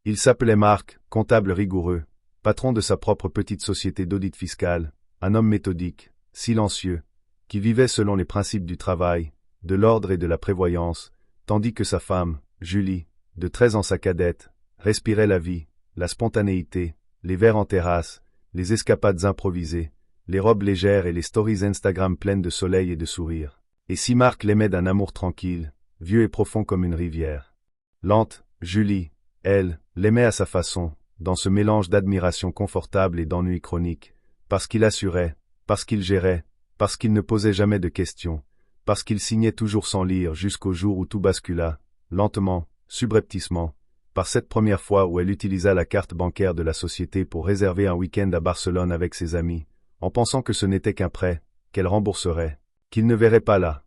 Il s'appelait Marc, comptable rigoureux, patron de sa propre petite société d'audit fiscal, un homme méthodique, silencieux, qui vivait selon les principes du travail, de l'ordre et de la prévoyance, tandis que sa femme, Julie, de 13 ans sa cadette, respirait la vie, la spontanéité, les verres en terrasse, les escapades improvisées, les robes légères et les stories Instagram pleines de soleil et de sourires. Et si Marc l'aimait d'un amour tranquille, vieux et profond comme une rivière. Lente, Julie, elle, l'aimait à sa façon, dans ce mélange d'admiration confortable et d'ennui chronique, parce qu'il assurait, parce qu'il gérait, parce qu'il ne posait jamais de questions, parce qu'il signait toujours sans lire jusqu'au jour où tout bascula, lentement, subrepticement, par cette première fois où elle utilisa la carte bancaire de la société pour réserver un week-end à Barcelone avec ses amis, en pensant que ce n'était qu'un prêt, qu'elle rembourserait, qu'il ne verrait pas là.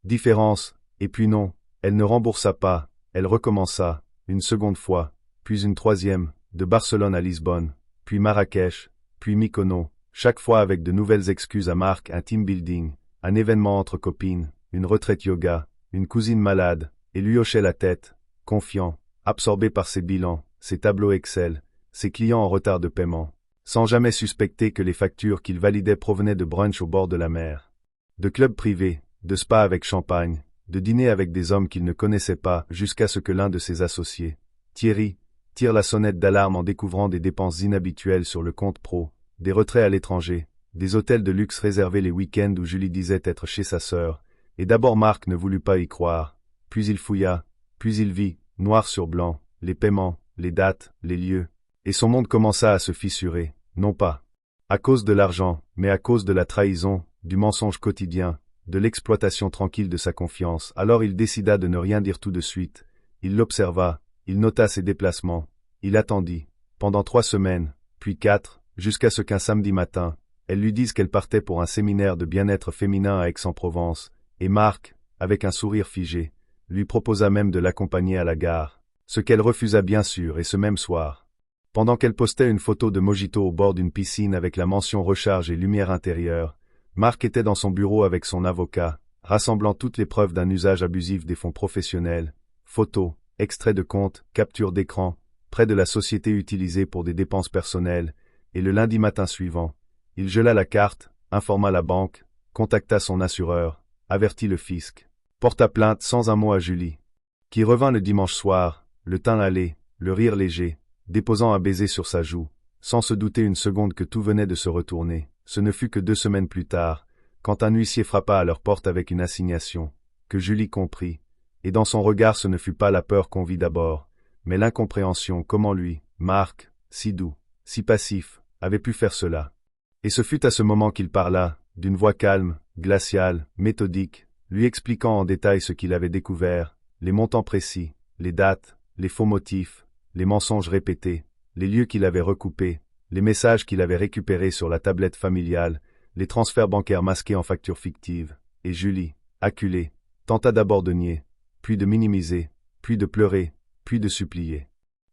Différence, et puis non, elle ne remboursa pas, elle recommença, une seconde fois, puis une troisième, de Barcelone à Lisbonne, puis Marrakech, puis Mykonos, chaque fois avec de nouvelles excuses à Marc, un team building, un événement entre copines, une retraite yoga, une cousine malade, et lui hochait la tête, confiant, absorbé par ses bilans, ses tableaux Excel, ses clients en retard de paiement, sans jamais suspecter que les factures qu'il validait provenaient de brunch au bord de la mer, de clubs privés, de spas avec champagne, de dîners avec des hommes qu'il ne connaissait pas jusqu'à ce que l'un de ses associés, Thierry, tire la sonnette d'alarme en découvrant des dépenses inhabituelles sur le compte pro, des retraits à l'étranger, des hôtels de luxe réservés les week-ends où Julie disait être chez sa sœur, et d'abord Marc ne voulut pas y croire, puis il fouilla, puis il vit, noir sur blanc, les paiements, les dates, les lieux, et son monde commença à se fissurer, non pas à cause de l'argent, mais à cause de la trahison, du mensonge quotidien, de l'exploitation tranquille de sa confiance. Alors il décida de ne rien dire tout de suite, il l'observa, il nota ses déplacements, il attendit, pendant 3 semaines, puis 4, jusqu'à ce qu'un samedi matin, elle lui dise qu'elle partait pour un séminaire de bien-être féminin à Aix-en-Provence, et Marc, avec un sourire figé, lui proposa même de l'accompagner à la gare, ce qu'elle refusa bien sûr et ce même soir. Pendant qu'elle postait une photo de Mojito au bord d'une piscine avec la mention recharge et lumière intérieure, Marc était dans son bureau avec son avocat, rassemblant toutes les preuves d'un usage abusif des fonds professionnels, photos, extraits de comptes, captures d'écran, près de la société utilisée pour des dépenses personnelles, et le lundi matin suivant, il gela la carte, informa la banque, contacta son assureur, avertit le fisc, porta plainte sans un mot à Julie, qui revint le dimanche soir, le teint hâlé, le rire léger, déposant un baiser sur sa joue, sans se douter une seconde que tout venait de se retourner. Ce ne fut que 2 semaines plus tard, quand un huissier frappa à leur porte avec une assignation, que Julie comprit, et dans son regard ce ne fut pas la peur qu'on vit d'abord, mais l'incompréhension comment lui, Marc, si doux, si passif, avait pu faire cela. Et ce fut à ce moment qu'il parla, d'une voix calme, glaciale, méthodique, lui expliquant en détail ce qu'il avait découvert, les montants précis, les dates, les faux motifs, les mensonges répétés, les lieux qu'il avait recoupés, les messages qu'il avait récupérés sur la tablette familiale, les transferts bancaires masqués en factures fictives, et Julie, acculée, tenta d'abord de nier, puis de minimiser, puis de pleurer, puis de supplier.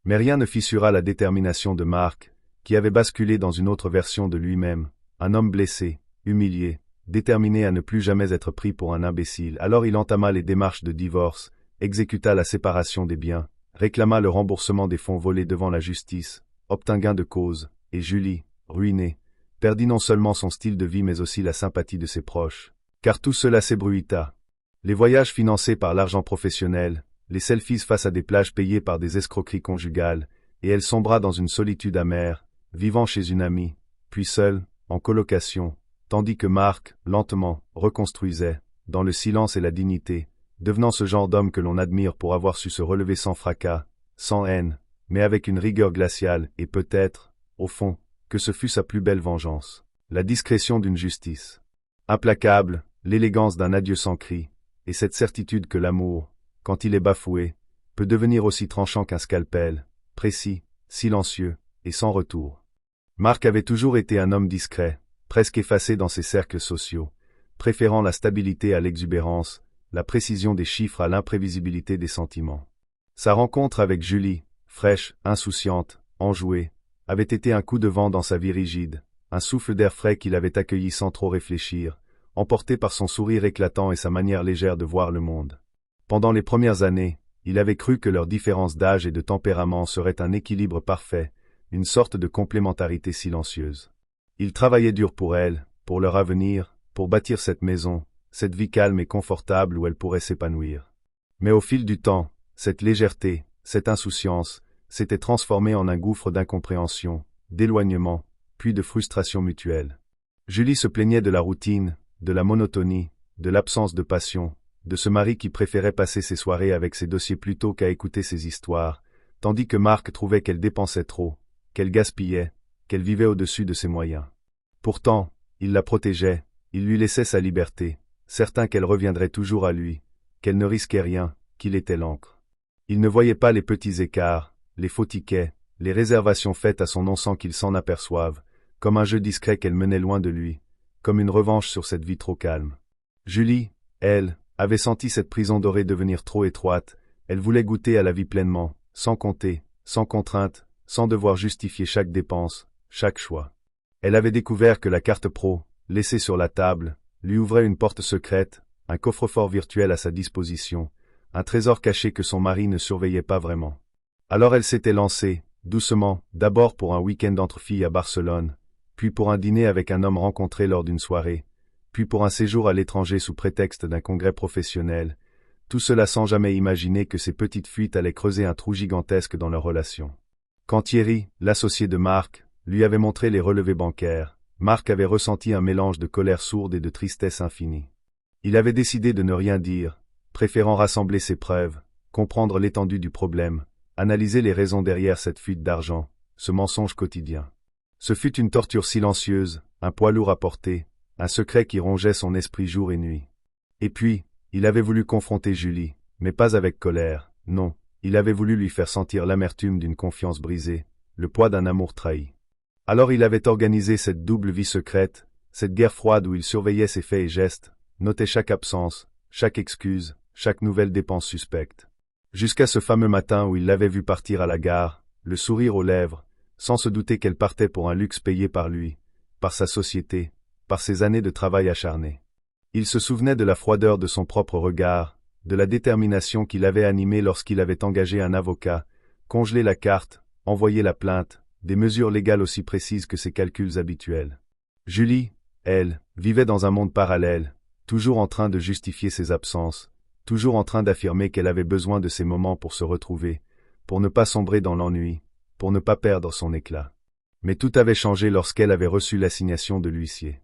Mais rien ne fissura la détermination de Marc, qui avait basculé dans une autre version de lui-même, un homme blessé, humilié, déterminé à ne plus jamais être pris pour un imbécile. Alors il entama les démarches de divorce, exécuta la séparation des biens, réclama le remboursement des fonds volés devant la justice, obtint gain de cause, et Julie, ruinée, perdit non seulement son style de vie mais aussi la sympathie de ses proches. Car tout cela s'ébruita. Les voyages financés par l'argent professionnel, les selfies face à des plages payées par des escroqueries conjugales, et elle sombra dans une solitude amère, vivant chez une amie, puis seule, en colocation, tandis que Marc, lentement, reconstruisait, dans le silence et la dignité, devenant ce genre d'homme que l'on admire pour avoir su se relever sans fracas, sans haine, mais avec une rigueur glaciale, et peut-être, au fond, que ce fut sa plus belle vengeance, la discrétion d'une justice implacable, l'élégance d'un adieu sans cri, et cette certitude que l'amour, quand il est bafoué, peut devenir aussi tranchant qu'un scalpel, précis, silencieux, et sans retour. Marc avait toujours été un homme discret, presque effacé dans ses cercles sociaux, préférant la stabilité à l'exubérance, la précision des chiffres à l'imprévisibilité des sentiments. Sa rencontre avec Julie, fraîche, insouciante, enjouée, avait été un coup de vent dans sa vie rigide, un souffle d'air frais qu'il avait accueilli sans trop réfléchir, emporté par son sourire éclatant et sa manière légère de voir le monde. Pendant les premières années, Il avait cru que leur différence d'âge et de tempérament serait un équilibre parfait, une sorte de complémentarité silencieuse. Il travaillait dur pour elle, pour leur avenir, pour bâtir cette maison, cette vie calme et confortable où elle pourrait s'épanouir. Mais au fil du temps, cette légèreté, cette insouciance, s'était transformée en un gouffre d'incompréhension, d'éloignement, puis de frustration mutuelle. Julie se plaignait de la routine, de la monotonie, de l'absence de passion, de ce mari qui préférait passer ses soirées avec ses dossiers plutôt qu'à écouter ses histoires, tandis que Marc trouvait qu'elle dépensait trop, qu'elle gaspillait, qu'elle vivait au-dessus de ses moyens. Pourtant, il la protégeait, il lui laissait sa liberté, certain qu'elle reviendrait toujours à lui, qu'elle ne risquait rien, qu'il était l'encre. Il ne voyait pas les petits écarts, les faux tickets, les réservations faites à son nom sans qu'il s'en aperçoive, comme un jeu discret qu'elle menait loin de lui, comme une revanche sur cette vie trop calme. Julie, elle, avait senti cette prison dorée devenir trop étroite, elle voulait goûter à la vie pleinement, sans compter, sans contrainte, sans devoir justifier chaque dépense, chaque choix. Elle avait découvert que la carte pro, laissée sur la table, lui ouvrait une porte secrète, un coffre-fort virtuel à sa disposition, un trésor caché que son mari ne surveillait pas vraiment. Alors elle s'était lancée, doucement, d'abord pour un week-end entre filles à Barcelone, puis pour un dîner avec un homme rencontré lors d'une soirée, puis pour un séjour à l'étranger sous prétexte d'un congrès professionnel, tout cela sans jamais imaginer que ces petites fuites allaient creuser un trou gigantesque dans leur relation. Quand Thierry, l'associé de Marc, lui avait montré les relevés bancaires, Marc avait ressenti un mélange de colère sourde et de tristesse infinie. Il avait décidé de ne rien dire, préférant rassembler ses preuves, comprendre l'étendue du problème, analyser les raisons derrière cette fuite d'argent, ce mensonge quotidien. Ce fut une torture silencieuse, un poids lourd à porter, un secret qui rongeait son esprit jour et nuit. Et puis, il avait voulu confronter Julie, mais pas avec colère, non, il avait voulu lui faire sentir l'amertume d'une confiance brisée, le poids d'un amour trahi. Alors il avait organisé cette double vie secrète, cette guerre froide où il surveillait ses faits et gestes, notait chaque absence, chaque excuse, chaque nouvelle dépense suspecte. Jusqu'à ce fameux matin où il l'avait vue partir à la gare, le sourire aux lèvres, sans se douter qu'elle partait pour un luxe payé par lui, par sa société, par ses années de travail acharné. Il se souvenait de la froideur de son propre regard, de la détermination qui l'avait animé lorsqu'il avait engagé un avocat, congelé la carte, envoyé la plainte, des mesures légales aussi précises que ses calculs habituels. Julie, elle, vivait dans un monde parallèle, toujours en train de justifier ses absences, toujours en train d'affirmer qu'elle avait besoin de ces moments pour se retrouver, pour ne pas sombrer dans l'ennui, pour ne pas perdre son éclat. Mais tout avait changé lorsqu'elle avait reçu l'assignation de l'huissier.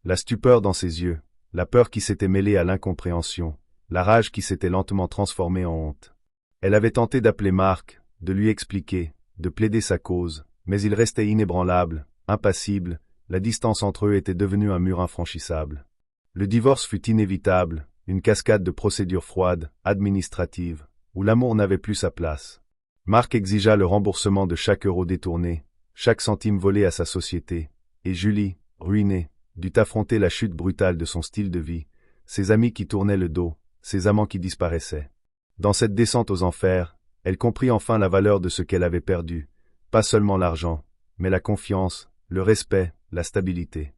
La stupeur dans ses yeux, la peur qui s'était mêlée à l'incompréhension, la rage qui s'était lentement transformée en honte. Elle avait tenté d'appeler Marc, de lui expliquer, de plaider sa cause, mais il restait inébranlable, impassible, la distance entre eux était devenue un mur infranchissable. Le divorce fut inévitable, une cascade de procédures froides, administratives, où l'amour n'avait plus sa place. Marc exigea le remboursement de chaque euro détourné, chaque centime volé à sa société, et Julie, ruinée, dut affronter la chute brutale de son style de vie, ses amis qui tournaient le dos, ses amants qui disparaissaient. Dans cette descente aux enfers, elle comprit enfin la valeur de ce qu'elle avait perdu, pas seulement l'argent, mais la confiance, le respect, la stabilité.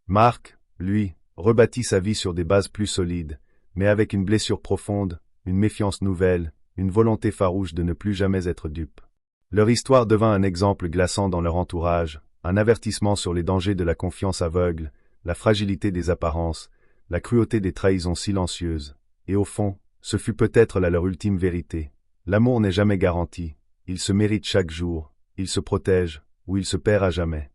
Marc, lui, rebâtit sa vie sur des bases plus solides, mais avec une blessure profonde, une méfiance nouvelle, une volonté farouche de ne plus jamais être dupe. Leur histoire devint un exemple glaçant dans leur entourage, un avertissement sur les dangers de la confiance aveugle, la fragilité des apparences, la cruauté des trahisons silencieuses, et au fond, ce fut peut-être là leur ultime vérité. L'amour n'est jamais garanti, il se mérite chaque jour, il se protège, ou il se perd à jamais.